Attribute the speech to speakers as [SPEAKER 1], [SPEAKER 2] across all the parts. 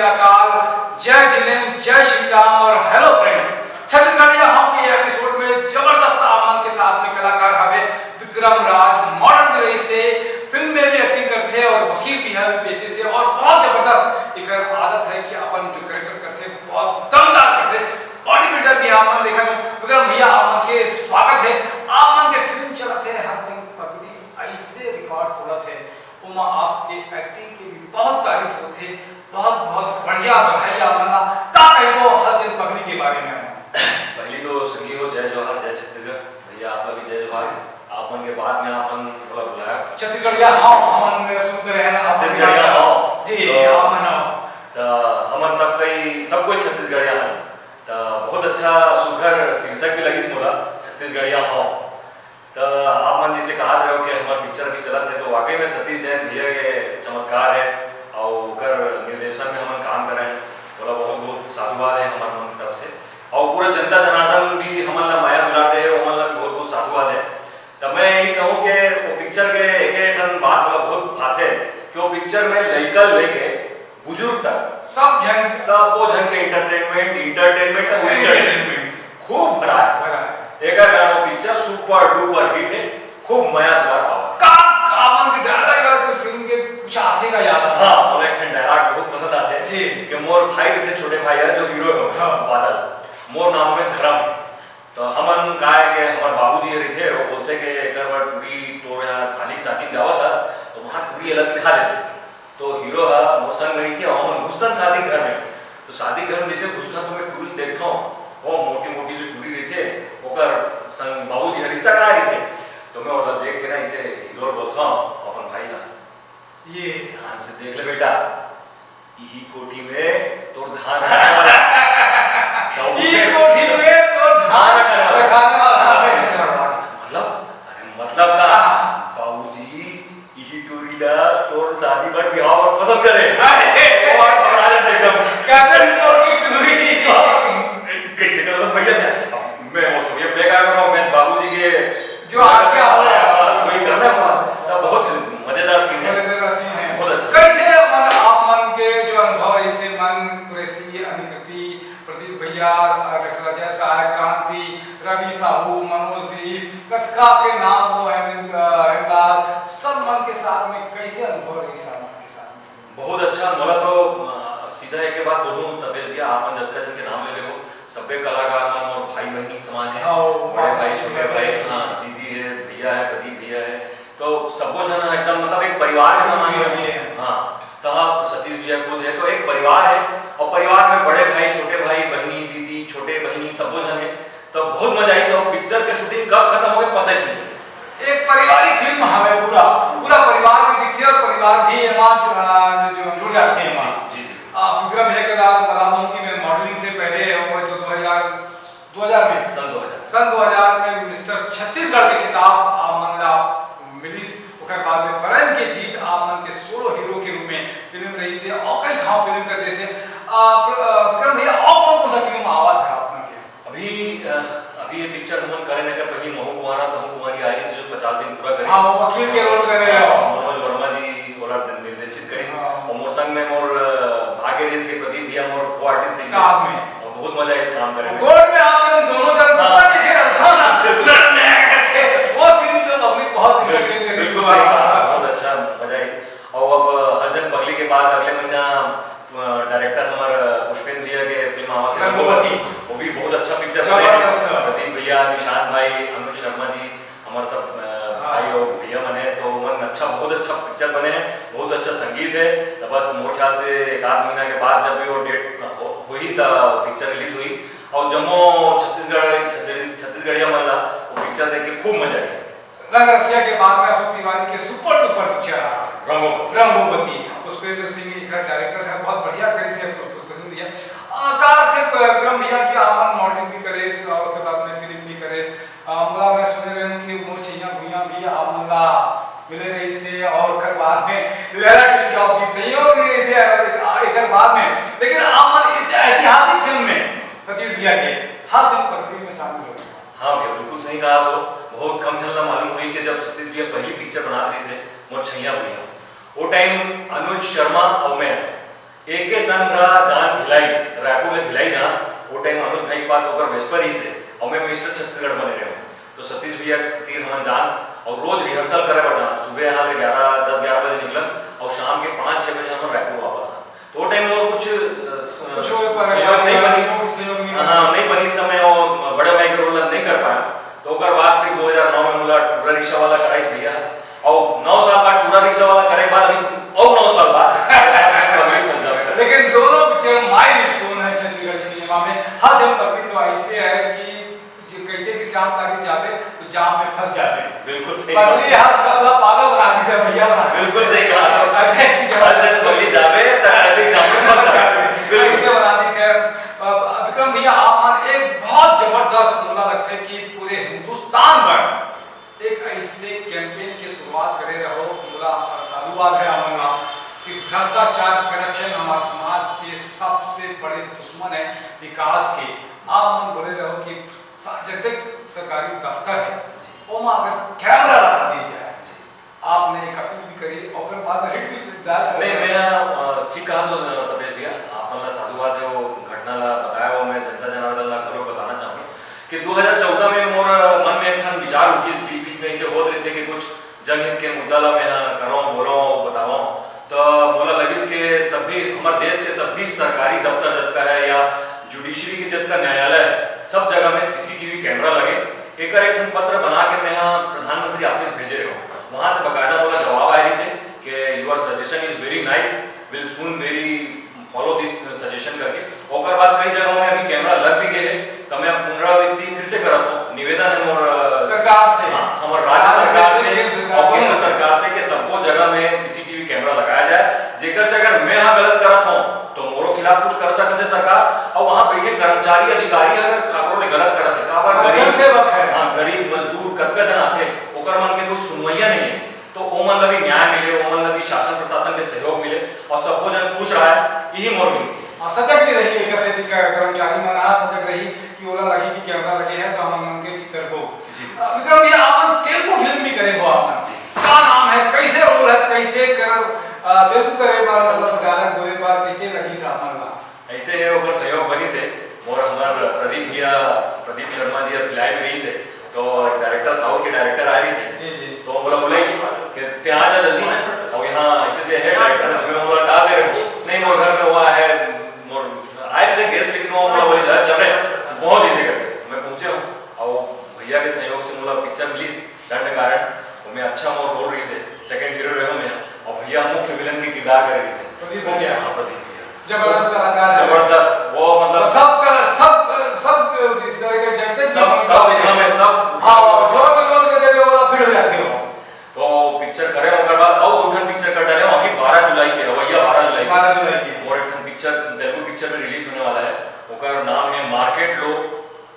[SPEAKER 1] श्री अकाल, जय जिनेंद्र, जय श्री राम और हेलो फ्रेंड्स। छत्तीसगढ़िया हम के एपिसोड में जबरदस्त आमन के साथ में कलाकार हवे विक्रम राज मॉडर्न रही से फिल्म में भी एक्टिंग करते और वकील भी है पेशे से और बहुत जबरदस्त एक आदत है कि अपन जो कैरेक्टर करते बहुत दमदार करते बॉडी बिल्डर भी आमन देखा विक्रम भैया आमन के स्वागत है। आमन के फिल्म चलते हैं हर सिंह पगड़ी ऐसे रिकॉर्ड तोड़त है उमा आपके एक्टिंग के भी बहुत तारीफ होते बहुत बहुत बढ़िया बधाई आमना का कहिबो हर सिंह पगड़ी के बारे में।
[SPEAKER 2] पहली तो संगी हो जय जवाहर जय छत्तीसगढ़ भैया आपका भी जय जवाहर। आपन के बाद में आपन थोड़ा बुलाया
[SPEAKER 1] छत्तीसगढ़िया हां हमन में सुन रहे हैं
[SPEAKER 2] छत्तीसगढ़िया हां
[SPEAKER 1] जी आमन
[SPEAKER 2] तो हमन सब कोई छत्तीसगढ़िया है तो बहुत अच्छा सुघर शीर्षक भी लगी मोला छत्तीसगढ़िया हां। तो आप मन जी से कहा रहे हो कि हमारे पिक्चर भी चलत है तो वाकई में सतीश जैन भैया के चमत्कार है और ओकर निर्देशन में हम काम कर रहे हैं बोला बहुत बहुत साधुवाद है हमारे मन की तरफ से और पूरा जनता जनार्दन भी हमन ला माया दुलाते है हमन ला बहुत बहुत साधुवाद है। तो मैं यही कहूँ कि वो पिक्चर के एक ठन बात वाला बहुत बात है कि वो पिक्चर में लड़का लेके बुजुर्ग तक सब वो जन के एंटरटेनमेंट खूब भरा है। एक गाना पिक्चर सुपर डुपर हिट है खूब मजा दुलार पावा
[SPEAKER 1] का आमन के डायलॉग कोई फिल्म के कुछ आते का याद है।
[SPEAKER 2] हां मोला एक ठन डायलॉग बहुत पसंद आते हैं
[SPEAKER 1] जी
[SPEAKER 2] कि मोर भाई थे छोटे भाई है जो हीरो है
[SPEAKER 1] हाँ।
[SPEAKER 2] बादल मोर नाम में धर्म है। तो हमन काय के हमारे बाबूजी रहे थे वो बोलते कि एक बार पूरी तो यहाँ शादी जावा था तो वहां पूरी अलग दिखा देते तो हीरो है मोर संग रही थी और हम घुसतन शादी घर में तो शादी घर में जैसे घुसतन तो मैं टूल देखता हूं वो मोटी मोटी जो टूरी रही थे ओकर संग बाबूजी रिश्ता करा रहे थे तो मैं वो देख के ना इसे हीरो बोलता हूं अपन भाई ना ये ध्यान से देख ले बेटा यही कोठी में तोर धान
[SPEAKER 1] ये कोठी में तो धान रखाने वाला है
[SPEAKER 2] मतलब का बाबूजी यही टोरीला तोर शादी पर बिहाव और पसंद करे और बना दे एकदम
[SPEAKER 1] कादर तोर की टोरी
[SPEAKER 2] कैसे करो भैया मैं वो तो ये बेकार कर रहा हूं मैं बाबूजी के
[SPEAKER 1] जो आपके हाल है
[SPEAKER 2] वही करना है बहुत मजेदार सीन है बहुत अच्छा।
[SPEAKER 1] कैसे मन आप मन के जो अनुभव ऐसे मन कुरैशी अनिकृति प्रदीप भैया डॉक्टर अजय सहाय क्रांति रवि साहू मनोज दीप कथका के नाम वो है सब मन के साथ में कैसे अनुभव रही साहब के साथ में।
[SPEAKER 2] बहुत अच्छा मोला तो सीधा एक बात बोलूं तपेश भैया आप जब का जिनके नाम ले ले हो सभ्य कलाकार मन और भाई बहनी समान है बड़े भाई छोटे भाई हाँ दीदी है भैया है प्रदीप भैया है तो सबको जन एकदम मतलब एक परिवार के समान ही है। हाँ तो हाँ सतीश भैया खुद है तो एक परिवार है और परिवार में बड़े भाई छोटे भाई बहनी दीदी छोटे बहनी सबको जन है तो बहुत मजा आई सब पिक्चर के शूटिंग कब खत्म हो गए पता ही नहीं चला।
[SPEAKER 1] एक पारिवारिक फिल्म हमें पूरा परिवार भी दिखते और परिवार भी जो जुड़ जाते हैं
[SPEAKER 2] जी
[SPEAKER 1] विक्रम भैया के बाद बता दूं कि मैं मॉडलिंग से पहले जो 2000 में सन 2000 में मिस्टर छत्तीसगढ़ के खिताब आमन मिली उसके बाद में परम के जीत आमन के सोलो हीरो के रूप में फिल्म रही से और कई खाव फिल्म करते से विक्रम भैया और कौन सा फिल्म आवाज है आपन के
[SPEAKER 2] अभी ये पिक्चर हम करने का पहली महू कुमारा तहु कुमारी आई से जो 50 दिन पूरा करे
[SPEAKER 1] हां वो वकील के रोल कर रहे हो
[SPEAKER 2] मनोज वर्मा जी बोला निर्देशित करी और मोर संग में मोर भाग्य रेस के प्रदीप भैया मोर को आर्टिस्ट
[SPEAKER 1] साथ में
[SPEAKER 2] और बहुत मजा इस काम करने में
[SPEAKER 1] गोल में आप दोनों जन पता नहीं से रखा ना वो सीन तो पब्लिक बहुत एंटरटेन कर
[SPEAKER 2] बिल्कुल सही बात बहुत अच्छा मजा आई और अब हसन पगली के बाद अगले महीना डायरेक्टर हमारे पुष्पेंद्र भैया के फिल्म आवा थे रंगोपति वो भी बहुत अच्छा पिक्चर है प्रदीप भैया निशांत भाई अनुज शर्मा जी हमारे सब भाई और भैया बने तो मन अच्छा बहुत अच्छा पिक्चर बने हैं बहुत अच्छा संगीत है तो बस मोर ख्याल से एक आध महीना के बाद जब भी वो डेट हुई तो पिक्चर रिलीज हुई और जम्मू छत्तीसगढ़िया मल्ला वो पिक्चर देख के खूब मजा आई।
[SPEAKER 1] रंग रसिया के बाद में अशोक तिवारी के सुपर डुपर पिक्चर रंगोपति पुष्पेंद्र सिंह एक डायरेक्टर है बहुत बढ़िया करी से पसंद दिया काल थे विक्रम भैया की आमन मॉडलिंग भी करे और के बाद में फिल्म भी करे मोला मैं सुने रहे कि मोर छैया भुइया भी आमला मिले रही से और कर बाद में लहरा टिप टॉप भी सहयोग भी रही से एक बाद में लेकिन आमन ऐतिहासिक फिल्म में सतीश भैया के हर सिंह पगड़ी में शामिल हो।
[SPEAKER 2] हाँ भैया बिल्कुल सही कहा तो बहुत कम चलना मालूम हुई कि जब सतीश भैया पहली पिक्चर बना रही से मोर छैया भैया वो टाइम अनुज शर्मा और मैं एक के संग रहा जान भिलाई रायपुर में भिलाई जान वो टाइम अनुज भाई के पास होकर वेस्पर ही से और मैं मिस्टर छत्तीसगढ़ बने रहे हूँ तो सतीश भैया तीर हमन जान और रोज रिहर्सल करे पर जान सुबह यहाँ पे 10-11 बजे निकलन और शाम के 5-6 बजे हम रायपुर वापस आए तो वो टाइम और कुछ सहयोग नहीं बनी हाँ नहीं बनी तो मैं वो बड़े भाई के रोल नहीं कर पाया तो ओकर बाद फिर 2009 में मुला टूरा रिक्शा वाला कराई भैया और 9 साल बाद टूरा रिक्शा वाला करे बाद अभी और 9 साल बाद
[SPEAKER 1] लेकिन दोनों पिक्चर माइलस्टोन है छत्तीसगढ़ सिनेमा में। हर जन कभी तो ऐसे है कि जो कहते कि शाम ताकि जावे तो जाम में फंस जाते
[SPEAKER 2] बिल्कुल सही
[SPEAKER 1] पगली हाथ सब पागल बना दी से भैया
[SPEAKER 2] बिल्कुल सही कहा हर जन पगली जावे तो ट्रैफिक जाम में फंस जावे
[SPEAKER 1] बिल्कुल बना दी से। विक्रम भैया आप मान एक बहुत जबरदस्त मुला लगते कि पूरे हिंदुस्तान भर एक ऐसे कैंपेन की शुरुआत करे रहो मुला साधुवाद है हमारा कि भ्रष्टाचार करप्शन हमारे समाज के सबसे बड़े दुश्मन है विकास के। आप मन बोले रहो कि जब सरकारी दफ्तर है वो में अगर कैमरा लगा दी जाए आपने एक अपील भी करी और फिर बाद में हिट भी जाए
[SPEAKER 2] नहीं मैं ठीक कहा तो तपेश भैया आपने साधुवाद है वो घटना ला बताया वो मैं जनता जनार्दन ला करो बताना चाहूँ कि 2014 में मोर मन में एक विचार उठी इस बीच में इसे होत रहे थे कि कुछ जनहित के मुद्दा ला मैं करो बोलो बताओ तो बोला लगिस के सभी हमारे देश के सभी सरकारी दफ्तर जब का है या जुडिशरी के जब का न्यायालय सब जगह में सीसीटीवी कैमरा लगे एक पत्र बना के मैं यहाँ प्रधानमंत्री ऑफिस भेजे रहे हूँ वहाँ से बकायदा बोला जवाब आया से कि your suggestion is very nice will soon very follow this suggestion करके और बाद कई जगहों में अभी कैमरा लग भी गए हैं तो मैं पुनरावृत्ति फिर से करता हूँ निवेदन है मोर
[SPEAKER 1] सरकार से
[SPEAKER 2] हमारे राज्य सरकार से और केंद्र सरकार से कि सबको जगह में सीसीटीवी कैमरा लगाया जाए जेकर से अगर मैं यहाँ गलत करत हूँ तो मोरो खिलाफ कुछ कर सकते सरकार और वहाँ बैठे कर्मचारी अधिकारी अगर काकरो ने गलत करत है काबर गरीब
[SPEAKER 1] सेवक है
[SPEAKER 2] हाँ गरीब मजदूर कत्ते जन आते ओकर मन के कोई सुनवैया नहीं है तो ओ मन लगी न्याय मिले ओ मन लगी शासन प्रशासन के सहयोग मिले और सबको जन खुश रहा है यही मोर विनती
[SPEAKER 1] सजग भी रही एक से कर्मचारी मना सजग रही कि ओला लगी कि कैमरा लगे हैं तो हम उनके ठीक कर को विक्रम भैया आप तेलुगु फिल्म भी करे हो आप जी का नाम है कैसे रोल है कैसे कर तेलुगु करे बार मतलब डायलॉग बोले बार कैसे लगी सामान का
[SPEAKER 2] ऐसे है ऊपर सहयोग बनी से और हमार प्रदीप भैया प्रदीप शर्मा जी फिल्म में रही से तो डायरेक्टर साउथ के डायरेक्टर आ रही से तो बोला कि ત્યાં जा जल्दी और यहाँ ऐसे से है डायरेक्टर हमें बोला डाल दे रहे हो नहीं मोर घर में हुआ है मोर आए से गेस्ट लेकिन वो बोला बोले चल रहे पहुंच ऐसे करके मैं पहुंचे हूँ और भैया के सहयोग से बोला पिक्चर रिलीज दंड कारण तो मैं अच्छा मोर रोल रही से सेकंड हीरो रहे मैं और भैया मुख्य विलन के किरदार कर रही से
[SPEAKER 1] प्रदीप भैया
[SPEAKER 2] प्रदीप भैया
[SPEAKER 1] जबरदस्त कलाकार
[SPEAKER 2] जबरदस्त वो मतलब
[SPEAKER 1] सब इस तरह के जगते
[SPEAKER 2] सब एकदम है सब
[SPEAKER 1] हां जो भी लोग के देवे वो फिट हो जाते हो
[SPEAKER 2] तो पिक्चर करे ओकर बाद और उठन पिक्चर कर डाले अभी 12 जुलाई के भैया 12 जुलाई के और एक पिक्चर तेलुगु पिक्चर में रिलीज होने वाला है ओकर नाम है मार्केट लोग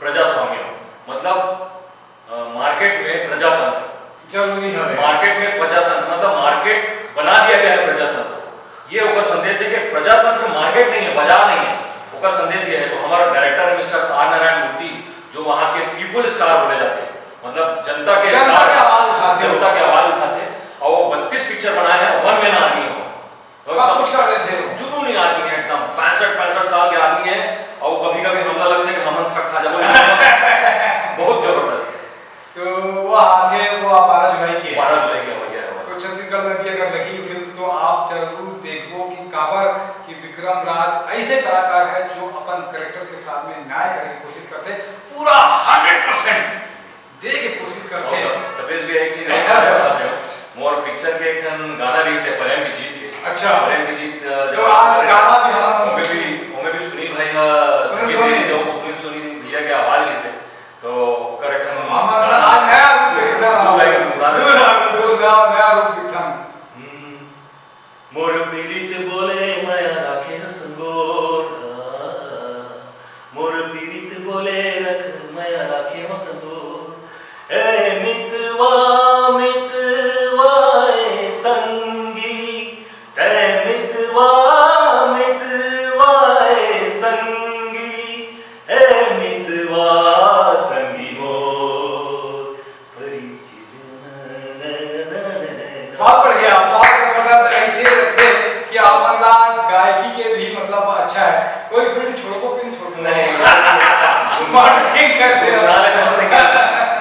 [SPEAKER 2] प्रजास्वाम्य मतलब मार्केट में प्रजातंत्र
[SPEAKER 1] जरूरी है
[SPEAKER 2] मार्केट में प्रजातंत्र मतलब मार्केट बना दिया गया है प्रजातंत्र ये ओकर संदेश है कि प्रजातंत्र मार्केट नहीं है बाजार नहीं है ओकर संदेश ये है तो हमारा डायरेक्टर है मिस्टर आर नारायण मूर्ति जो वहाँ के पीपल स्टार बोले जाते हैं मतलब जनता के आवाज उठाते और वो 32 पिक्चर बनाए हैं वन मैन आदमी हो
[SPEAKER 1] सब कुछ कर रहे थे
[SPEAKER 2] जुनूनी आदमी है एकदम 65 साल के आदमी है और कभी हमला लगता है कि हम थक खा जाओ बहुत जबरदस्त है
[SPEAKER 1] तो वो आज है वो 12 जुलाई के
[SPEAKER 2] भैया
[SPEAKER 1] तो छत्तीसगढ़ में भी अगर लगी फिल्म तो आप जरूर देखो कि काबर कि विक्रम राज ऐसे कलाकार है जो अपन कैरेक्टर के साथ में न्याय करने की कोशिश करते पूरा 100% दे के कोशिश करते हैं।
[SPEAKER 2] तपेश भी एक चीज चाहते हो मोर पिक्चर के एक गाना भी से प्रेम की जीत के
[SPEAKER 1] अच्छा
[SPEAKER 2] प्रेम की जीत
[SPEAKER 1] जो आज गाना भी
[SPEAKER 2] हमें भी सुनील भाई का सुनील भैया के आवाज भी से तो करेक्ट हम
[SPEAKER 1] हमारा आज नया रूप नया रूप दिखता
[SPEAKER 2] मोर पीरित बोले माया राखे संगोर मोर पीरित बोले रख माया राखे हो संगोर ए मितवा मितवा ए संगी ते मितवा मितवा ए संगी ए मितवा संगी मोर परी
[SPEAKER 1] बहुत बढ़िया बहुत ऐसे थे कि आप गायकी के भी करते हो
[SPEAKER 2] नाले छोड़ने के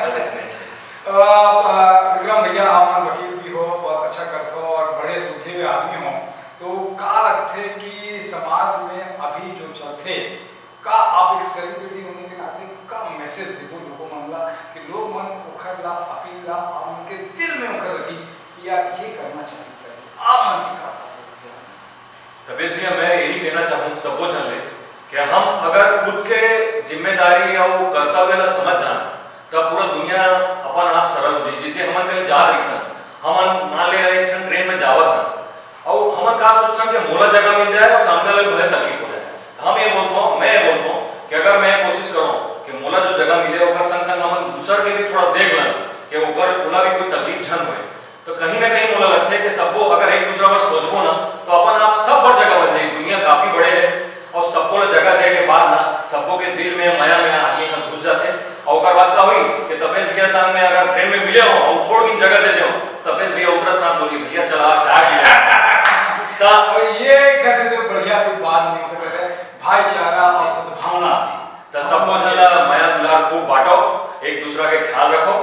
[SPEAKER 2] बस इसने
[SPEAKER 1] विक्रम भैया आप मन वकील भी हो, बहुत अच्छा करते हो और बड़े सूझे हुए आदमी हो, तो का लगते कि समाज में अभी जो चलते का आप एक सेलिब्रिटी होने के नाते का मैसेज देखो लोगों मनला कि लोग मन उखर ला अपील ला आप उनके दिल में उखर लगी कि यार ये करना चाहिए आप मन की का
[SPEAKER 2] तपेश भैया मैं यही कहना चाहूँ सबको जान ले कि हम अगर खुद के जिम्मेदारी या वो कर्तव्य ला समझ जान तब पूरा दुनिया अपन आप सरल हो जाए। जैसे हमन कहीं जा रही था, हमन मान ले एक ठन ट्रेन में जावत था और हमन का सोचता कि मोला जगह मिल जाए और सामने वाले भले तकलीफ हो जाए। हम ये बोलता हूँ, मैं ये बोलता हूँ कि अगर मैं कोशिश करूँ कि मोला जो जगह मिले ओकर संग संग हमन दूसर के भी थोड़ा देख लें कि ओकर ओला भी कोई तकलीफ झन होए, तो कहीं ना कहीं मोला लगता है कि सबको अगर एक दूसरा पर सोचबो ना तो अपन आप सब पर जगह बन जाए। दुनिया काफी बड़े है और सबको जगह दे के बाद ना सबको के दिल में माया में आदमी हम घुस जाते और ओकर बात का हुई कि तपेश भैया साथ में अगर ट्रेन में मिले हो और थोड़ी दिन जगह दे दो, तपेश भैया उतरा साथ बोली भैया चला चार
[SPEAKER 1] और ये कैसे तो बढ़िया कोई बात नहीं हो सकता है, भाईचारा और सद्भावना
[SPEAKER 2] तो सबको झला माया दुलार खूब बांटो, एक दूसरा के ख्याल रखो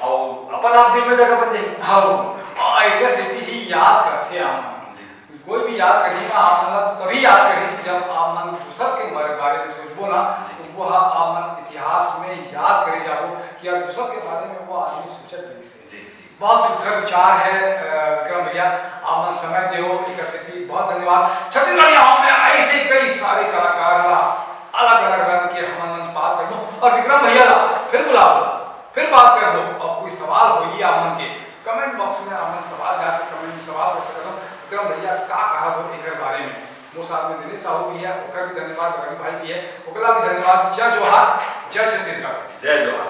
[SPEAKER 2] और अपन आप दिल में जगह बन जाए।
[SPEAKER 1] हाँ और एक से भी याद करते आप कोई भी याद करेगा आप मन तो तभी याद करें जब आप मन दूसर के बारे में सोचबो ना तो वो आप मन इतिहास में याद करे जाओ कि यार दूसर के बारे में वो आदमी सोचत नहीं से। बहुत सुखद विचार है विक्रम भैया, आप मन समय दे एक से बहुत धन्यवाद। छत्तीसगढ़ में ऐसे कई सारे कलाकार ला अलग अलग रंग के हम मंच बात कर लो और विक्रम भैया ला फिर बुला लो फिर बात कर लो और कोई सवाल हो ही आप मन के कमेंट बॉक्स में आप सवाल जाकर कमेंट सवाल कर सकते हो। विक्रम भैया का कहा हो एक बारे में वो साथ में दिनेश साहू भी है, ओकर भी धन्यवाद, रवि भाई भी है, ओकला भी धन्यवाद। जय जोहार, जय छत्तीसगढ़,
[SPEAKER 2] जय जोहार।